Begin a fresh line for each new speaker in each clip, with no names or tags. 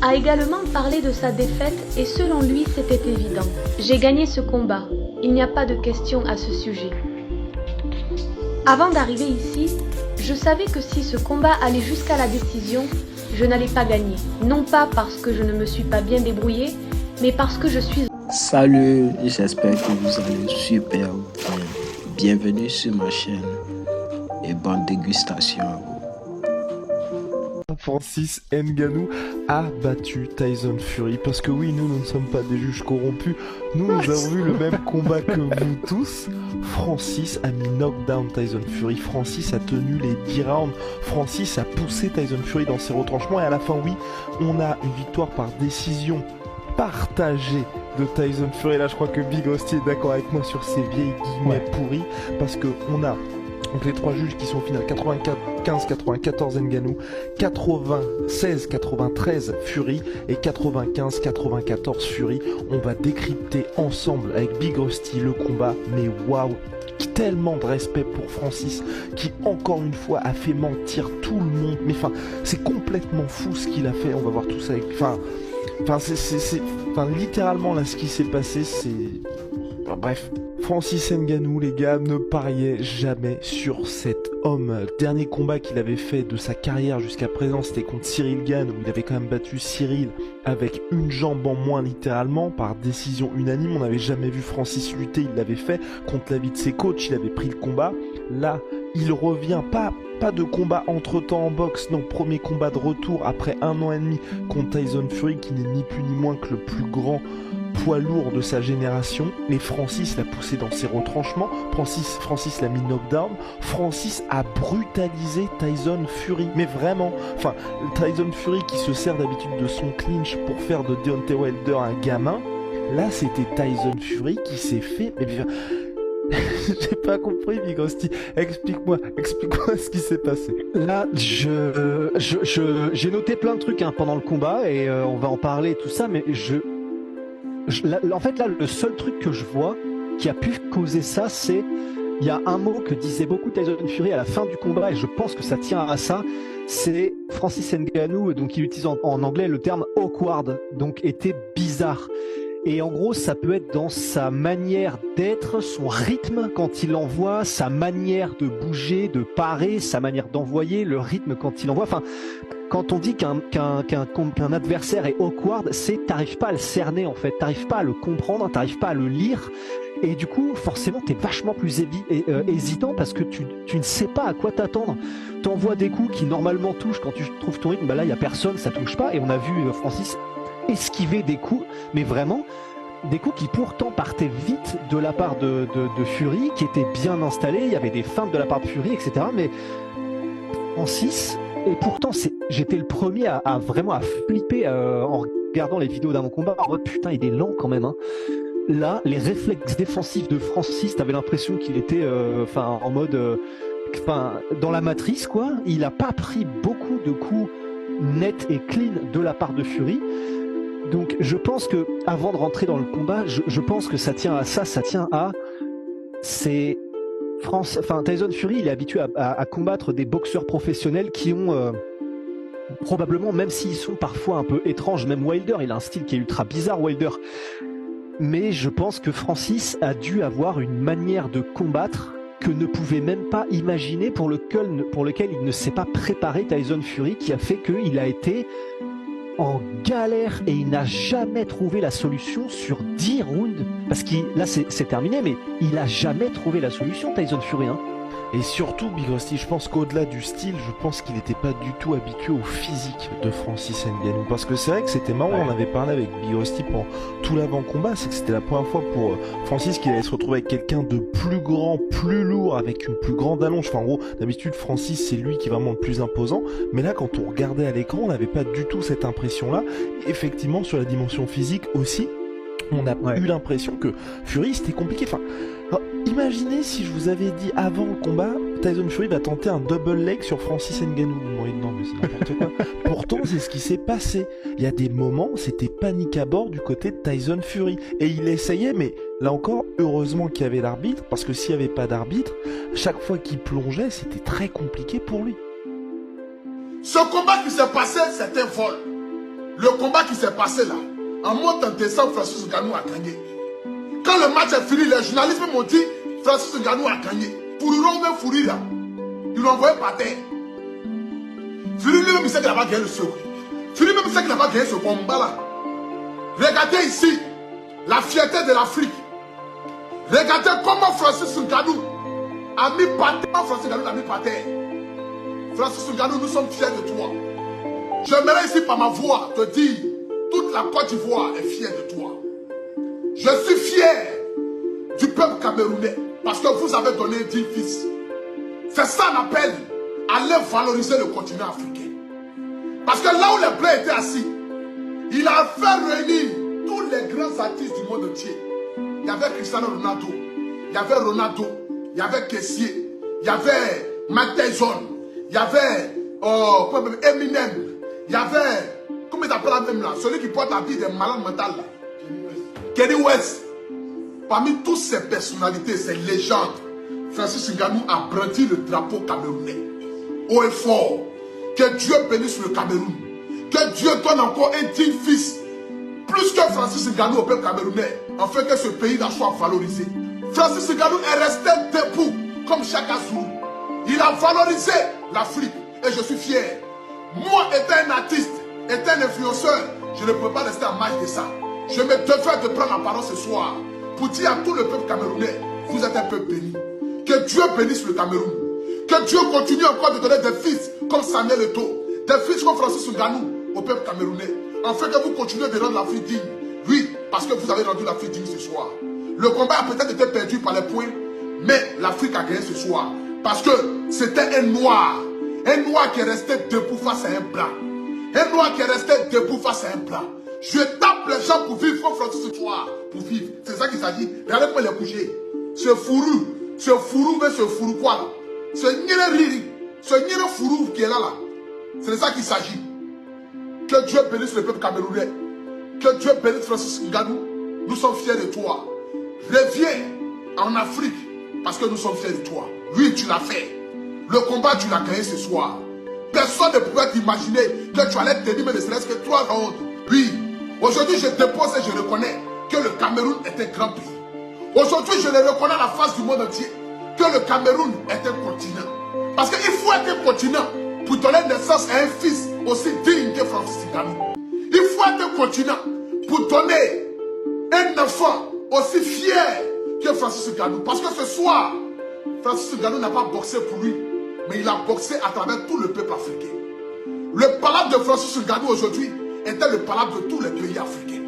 a également parlé de sa défaite et selon lui c'était évident. J'ai gagné ce combat, il n'y a pas de question à ce sujet. Avant d'arriver ici, je savais que si ce combat allait jusqu'à la décision, je n'allais pas gagner. Non pas parce que je ne me suis pas bien débrouillé, mais parce que je suis...
Salut, j'espère que vous allez super bien. Bienvenue sur ma chaîne et bonne dégustation à vous.
Francis Ngannou a battu Tyson Fury parce que oui, nous ne sommes pas des juges corrompus, nous avons vu le même combat que vous tous. Francis a mis knockdown Tyson Fury, Francis a tenu les 10 rounds, Francis a poussé Tyson Fury dans ses retranchements et à la fin oui, on a une victoire par décision partagée de Tyson Fury. Là je crois que Big Rusty est d'accord avec moi sur ces vieilles guillemets pourris parce que on a donc les trois juges qui sont au final 95-94 Ngannou, 96-93 Fury et 95-94 Fury. On va décrypter ensemble avec Big Rusty le combat, mais waouh, tellement de respect pour Francis qui encore une fois a fait mentir tout le monde. Mais enfin, c'est complètement fou ce qu'il a fait. On va voir tout ça avec... Enfin, littéralement là ce qui s'est passé, c'est... Enfin, bref. Francis Ngannou, les gars, ne pariait jamais sur cet homme. Le dernier combat qu'il avait fait de sa carrière jusqu'à présent, c'était contre Cyril Gane, où il avait quand même battu Cyril avec une jambe en moins littéralement, par décision unanime. On n'avait jamais vu Francis lutter, il l'avait fait contre l'avis de ses coachs, il avait pris le combat. Là, il revient, pas de combat entre-temps en boxe, non, premier combat de retour après 1 an et demi contre Tyson Fury, qui n'est ni plus ni moins que le plus grand poids lourd de sa génération. Et Francis l'a poussé dans ses retranchements, Francis l'a mis knockdown, Francis a brutalisé Tyson Fury, mais vraiment, enfin, Tyson Fury qui se sert d'habitude de son clinch pour faire de Deontay Wilder un gamin, là c'était Tyson Fury qui s'est fait... Mais j'ai pas compris, Big Rusty. Explique-moi ce qui s'est passé.
Là, j'ai noté plein de trucs pendant le combat et on va en parler tout ça, mais en fait là, le seul truc que je vois qui a pu causer ça, c'est il y a un mot que disait beaucoup Tyson Fury à la fin du combat et je pense que ça tient à ça. C'est Francis Ngannou, donc il utilise en anglais le terme awkward, donc était bizarre. Et en gros, ça peut être dans sa manière d'être, son rythme quand il envoie, sa manière de bouger, de parer, sa manière d'envoyer, le rythme quand il envoie. Enfin, quand on dit qu'un adversaire est awkward, c'est t'arrives pas à le cerner en fait, t'arrives pas à le comprendre, t'arrives pas à le lire. Et du coup, forcément, t'es vachement plus hésitant parce que tu ne sais pas à quoi t'attendre. T'envoies des coups qui normalement touchent quand tu trouves ton rythme, bah là, il y a personne, ça touche pas. Et on a vu Francis esquiver des coups, mais vraiment des coups qui pourtant partaient vite de la part de Fury, qui étaient bien installés, il y avait des feintes de la part de Fury, etc. Mais Francis, et pourtant j'étais le premier à vraiment flipper en regardant les vidéos d'avant combat. Oh putain, il est lent quand même. Là, les réflexes défensifs de Francis, t'avais l'impression qu'il était en mode dans la matrice quoi. Il a pas pris beaucoup de coups nets et clean de la part de Fury. Donc je pense que avant de rentrer dans le combat, je pense que ça tient à ça, Tyson Fury, il est habitué à combattre des boxeurs professionnels qui ont probablement, même s'ils sont parfois un peu étranges, même Wilder, il a un style qui est ultra bizarre, Wilder. Mais je pense que Francis a dû avoir une manière de combattre que ne pouvait même pas imaginer, pour lequel il ne s'est pas préparé, Tyson Fury, qui a fait qu'il a été en galère et il n'a jamais trouvé la solution sur 10 rounds. Parce que là c'est terminé, mais il a jamais trouvé la solution, Tyson Fury.
Et surtout, Big Rusty, je pense qu'au-delà du style, je pense qu'il n'était pas du tout habitué au physique de Francis Ngannou. Parce que c'est vrai que c'était marrant, on avait parlé avec Big Rusty pendant tout l'avant-combat, c'est que c'était la première fois pour Francis qu'il allait se retrouver avec quelqu'un de plus grand, plus lourd, avec une plus grande allonge. Enfin en gros, d'habitude Francis c'est lui qui est vraiment le plus imposant, mais là quand on regardait à l'écran, on n'avait pas du tout cette impression-là. Effectivement, sur la dimension physique aussi, on a eu l'impression que Fury c'était compliqué. Enfin, imaginez si je vous avais dit avant le combat, Tyson Fury va tenter un double leg sur Francis Ngannou. Non mais c'est n'importe quoi. Pourtant c'est ce qui s'est passé. Il y a des moments, c'était panique à bord du côté de Tyson Fury. Et il essayait, mais là encore, heureusement qu'il y avait l'arbitre, parce que s'il n'y avait pas d'arbitre, chaque fois qu'il plongeait, c'était très compliqué pour lui.
Ce combat qui s'est passé, c'était vol. le combat qui s'est passé là, en montant descend, Francis Ngannou a gagné. Quand le match est fini, les journalistes m'ont dit Francis Ngannou a gagné. Pour lui même Fouri là, ils l'ont envoyé par terre. Fouri lui-même il sait qu'il n'a pas gagné le second. Fouri même sait qu'il n'a pas gagné ce combat là. Regardez ici la fierté de l'Afrique. Regardez comment Francis Ngannou a mis par terre. Francis Ngannou l'a mis par terre. Francis Ngannou, nous sommes fiers de toi. J'aimerais ici par ma voix te dire, toute la Côte d'Ivoire est fière de toi. Je suis fier du peuple camerounais parce que vous avez donné 10 fils. C'est ça l'appel, aller valoriser le continent africain. Parce que là où les Blancs étaient assis, il a fait réunir tous les grands artistes du monde entier. Il y avait Cristiano Ronaldo, il y avait Ronaldo, il y avait Kessié, il y avait Mike Tyson, il y avait Eminem, il y avait, comment il s'appelle même là, celui qui porte la vie des malades mentales là, Kenny West. Parmi toutes ces personnalités, ces légendes, Francis Ngannou a brandi le drapeau camerounais haut et fort. Que Dieu bénisse le Cameroun. Que Dieu donne encore un digne fils, plus que Francis Ngannou au peuple camerounais, afin que ce pays-là soit valorisé. Francis Ngannou est resté debout comme Chaka Zulu. Il a valorisé l'Afrique et je suis fier. Moi, étant un artiste, étant un influenceur, je ne peux pas rester en marge de ça. Je me devais de prendre la parole ce soir pour dire à tout le peuple camerounais, vous êtes un peuple béni. Que Dieu bénisse le Cameroun. Que Dieu continue encore de donner des fils comme Samuel Eto'o, des fils comme Francis Ngannou au peuple camerounais, afin que vous continuez de rendre l'Afrique digne. Oui, parce que vous avez rendu l'Afrique digne ce soir. Le combat a peut-être été perdu par les points, mais l'Afrique a gagné ce soir. Parce que c'était un noir qui est resté debout face à un blanc. Un noir qui est resté debout face à un blanc. Je tape les gens pour vivre comme Francis ce soir, pour vivre. C'est ça qu'il s'agit. Regardez comment il est couché. Ce fourou, mais ce fourou quoi là? Ce nyere riri, ce nyere fourou qui est là. C'est de ça qu'il s'agit. Que Dieu bénisse le peuple camerounais. Que Dieu bénisse Francis Ngannou. Nous sommes fiers de toi. Reviens en Afrique parce que nous sommes fiers de toi. Oui, tu l'as fait. Le combat, tu l'as gagné ce soir. Personne ne pouvait t'imaginer que tu allais tenir, mais ne serait-ce que 3 rounds. Oui, aujourd'hui je dépose et je reconnais que le Cameroun est un grand pays. Aujourd'hui, je le reconnais à la face du monde entier que le Cameroun est un continent. Parce qu'il faut être un continent pour donner naissance à un fils aussi digne que Francis Ngannou. Il faut être un continent pour donner un enfant aussi fier que Francis Ngannou. Parce que ce soir, Francis Ngannou n'a pas boxé pour lui, mais il a boxé à travers tout le peuple africain. Le palabre de Francis Ngannou aujourd'hui était le palabre de tous les pays africains.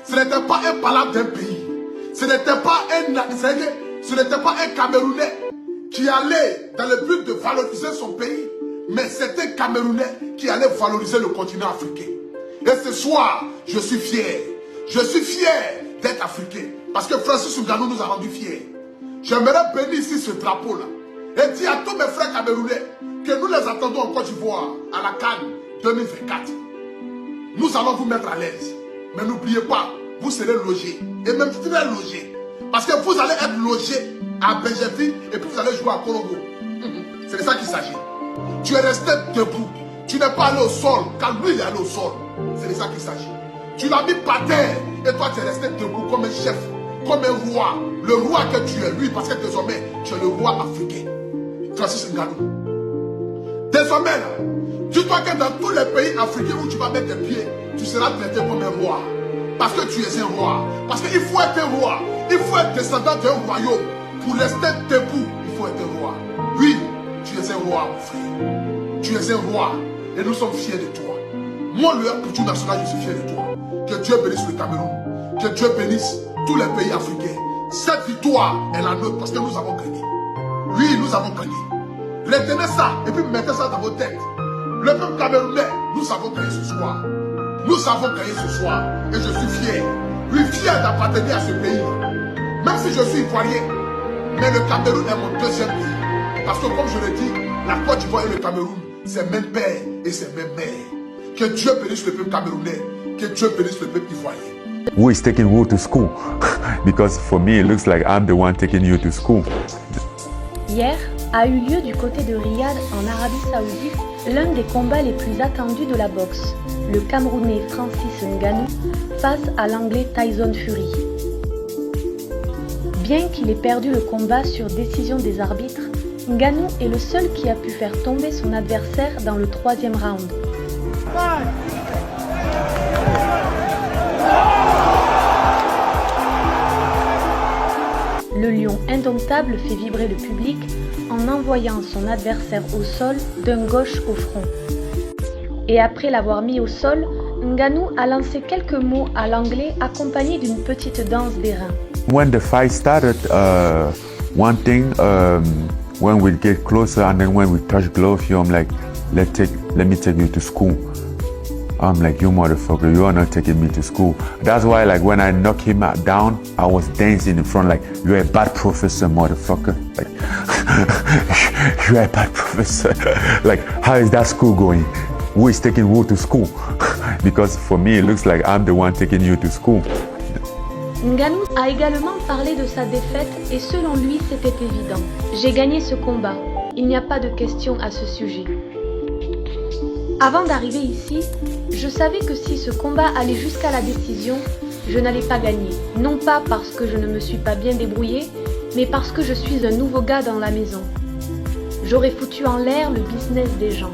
Ce n'était pas un palabre d'un pays. Ce n'était pas un Camerounais qui allait dans le but de valoriser son pays, mais c'était un Camerounais qui allait valoriser le continent africain. Et ce soir, je suis fier. Je suis fier d'être africain. Parce que Francis Ngannou nous a rendus fiers. J'aimerais bénir ici ce drapeau-là. Et dire à tous mes frères camerounais que nous les attendons en Côte d'Ivoire à la CAN 2024. Nous allons vous mettre à l'aise. Mais n'oubliez pas, vous serez logés. Et même très logés. Parce que vous allez être logés à Benjeville et puis vous allez jouer à Colombo. C'est de ça qu'il s'agit. Tu es resté debout. Tu n'es pas allé au sol, car lui il est allé au sol. C'est de ça qu'il s'agit. Tu l'as mis par terre et toi tu es resté debout comme un chef, comme un roi. Le roi que tu es, lui, parce que désormais tu es le roi africain. Francis Ngannou. Désormais, dis-toi que dans tous les pays africains où tu vas mettre tes pieds, tu seras traité comme un roi. Parce que tu es un roi. Parce qu'il faut être un roi. Il faut être descendant d'un royaume. Pour rester debout, il faut être un roi. Oui, tu es un roi, mon frère. Tu es un roi. Et nous sommes fiers de toi. Moi, le Couture national, je suis fier de toi. Que Dieu bénisse le Cameroun. Que Dieu bénisse tous les pays africains. Cette victoire est la nôtre parce que nous avons gagné. Oui, nous avons gagné. Retenez ça et puis mettez ça dans vos têtes. Le peuple camerounais, nous avons gagné ce soir. Nous avons gagné ce soir. Et je suis fier. Oui, fier d'appartenir à ce pays. Même si je suis ivoirien. Mais le Cameroun est mon deuxième pays. Parce que comme je l'ai dit, la Côte d'Ivoire et le Cameroun, c'est même père et c'est même mère. Que Dieu bénisse le peuple camerounais. Que Dieu bénisse le peuple ivoirien.
Who is taking who to school? Because for me, it looks like I'm the one taking you to school.
Hier a eu lieu du côté de Riyad, en Arabie Saoudite, l'un des combats les plus attendus de la boxe. le Camerounais Francis Ngannou face à l'Anglais Tyson Fury. Bien qu'il ait perdu le combat sur décision des arbitres, Ngannou est le seul qui a pu faire tomber son adversaire dans le 3e round. Le lion indomptable fait vibrer le public en envoyant son adversaire au sol d'un gauche au front. Et après l'avoir mis au sol, Ngannou a lancé quelques mots à l'anglais accompagnés d'une petite danse des reins.
When the fight started, one thing, when we get closer and then when we touch gloves, I'm like, let me take you to school. I'm like, you motherfucker, you are not taking me to school. That's why, like, when I knock him down, I was dancing in front, like, you're a bad professor, motherfucker. Like, you're a bad professor. Like, how is that school going? Who is taking who to school? Because for me, it looks like I'm the one taking you to school.
Ngannou a également parlé de sa défaite et selon lui, c'était évident. J'ai gagné ce combat. Il n'y a pas de question à ce sujet. Avant d'arriver ici, je savais que si ce combat allait jusqu'à la décision, je n'allais pas gagner. Non pas parce que je ne me suis pas bien débrouillé, mais parce que je suis un nouveau gars dans la maison. J'aurais foutu en l'air le business des gens.